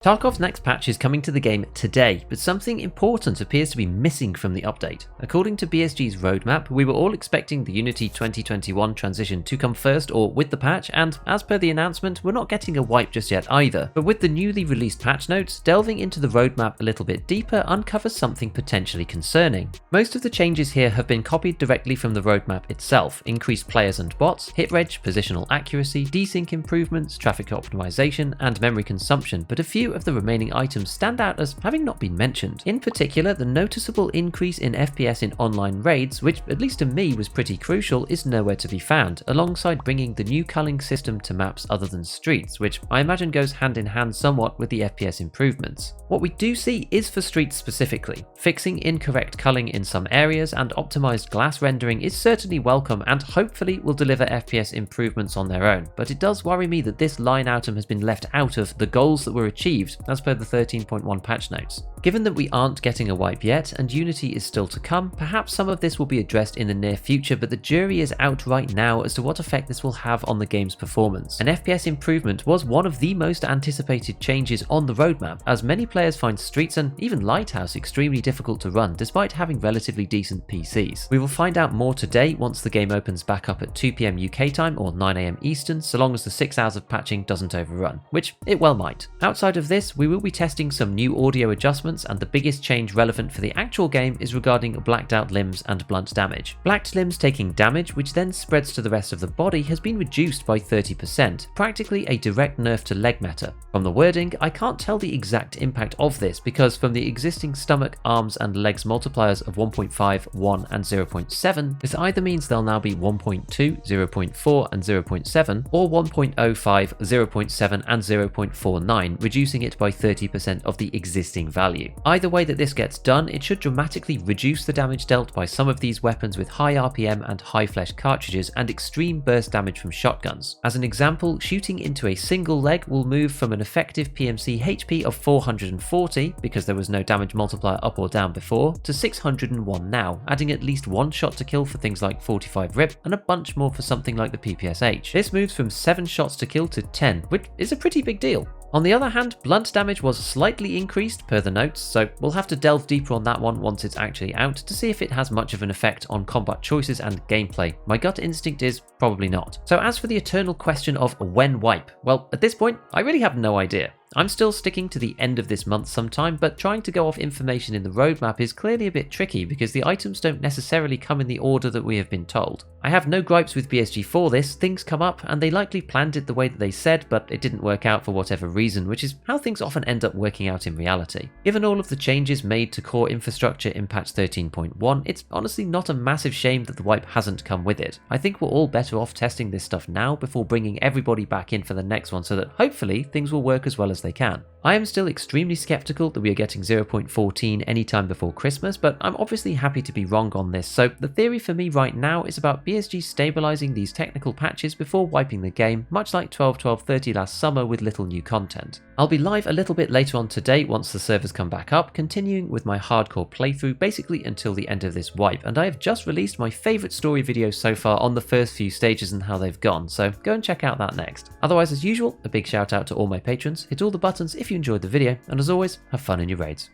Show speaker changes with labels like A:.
A: Tarkov's next patch is coming to the game today, but something important appears to be missing from the update. According to BSG's roadmap, we were all expecting the Unity 2021 transition to come first or with the patch, and as per the announcement, we're not getting a wipe just yet either. But with the newly released patch notes, delving into the roadmap a little bit deeper uncovers something potentially concerning. Most of the changes here have been copied directly from the roadmap itself: increased players and bots, hit reg, positional accuracy, desync improvements, traffic optimization, and memory consumption, but a few of the remaining items stand out as having not been mentioned. In particular, the noticeable increase in FPS in online raids, which at least to me was pretty crucial, is nowhere to be found, alongside bringing the new culling system to maps other than streets, which I imagine goes hand in hand somewhat with the FPS improvements. What we do see is for streets specifically. Fixing incorrect culling in some areas and optimized glass rendering is certainly welcome and hopefully will deliver FPS improvements on their own, but it does worry me that this line item has been left out of the goals that were achieved as per the 13.1 patch notes. Given that we aren't getting a wipe yet and Unity is still to come, perhaps some of this will be addressed in the near future, but the jury is out right now as to what effect this will have on the game's performance. An FPS improvement was one of the most anticipated changes on the roadmap, as many players find Streets and even Lighthouse extremely difficult to run despite having relatively decent PCs. We will find out more today once the game opens back up at 2 PM UK time or 9 AM Eastern, so long as the 6 hours of patching doesn't overrun, which it well might. Outside of this, we will be testing some new audio adjustments, and the biggest change relevant for the actual game is regarding blacked out limbs and blunt damage. Blacked limbs taking damage, which then spreads to the rest of the body, has been reduced by 30%, practically a direct nerf to leg meta. From the wording, I can't tell the exact impact of this because from the existing stomach, arms and legs multipliers of 1.5, 1 and 0.7, this either means they'll now be 1.2, 0.4 and 0.7, or 1.05, 0.7 and 0.49, reducing it by 30% of the existing value. Either way that this gets done, it should dramatically reduce the damage dealt by some of these weapons with high RPM and high flesh cartridges and extreme burst damage from shotguns. As an example, shooting into a single leg will move from an effective PMC HP of 440, because there was no damage multiplier up or down before, to 601 now, adding at least one shot to kill for things like 45 RIP and a bunch more for something like the PPSH. This moves from 7 shots to kill to 10, which is a pretty big deal. On the other hand, blunt damage was slightly increased per the notes, so we'll have to delve deeper on that one once it's actually out to see if it has much of an effect on combat choices and gameplay. My gut instinct is probably not. So as for the eternal question of when wipe, well, at this point, I really have no idea. I'm still sticking to the end of this month sometime, but trying to go off information in the roadmap is clearly a bit tricky because the items don't necessarily come in the order that we have been told. I have no gripes with BSG for this. Things come up and they likely planned it the way that they said, but it didn't work out for whatever reason, which is how things often end up working out in reality. Given all of the changes made to core infrastructure in patch 13.1, it's honestly not a massive shame that the wipe hasn't come with it. I think we're all better off testing this stuff now before bringing everybody back in for the next one so that hopefully things will work as well as they can. I am still extremely skeptical that we are getting 0.14 anytime before Christmas, but I'm obviously happy to be wrong on this, so the theory for me right now is about BSG stabilizing these technical patches before wiping the game, much like 12.12.30 last summer with little new content. I'll be live a little bit later on today once the servers come back up, continuing with my hardcore playthrough basically until the end of this wipe, and I have just released my favourite story video so far on the first few stages and how they've gone, so go and check out that next. Otherwise, as usual, a big shout out to all my patrons, hit all the buttons if you enjoyed the video, and as always, have fun in your raids.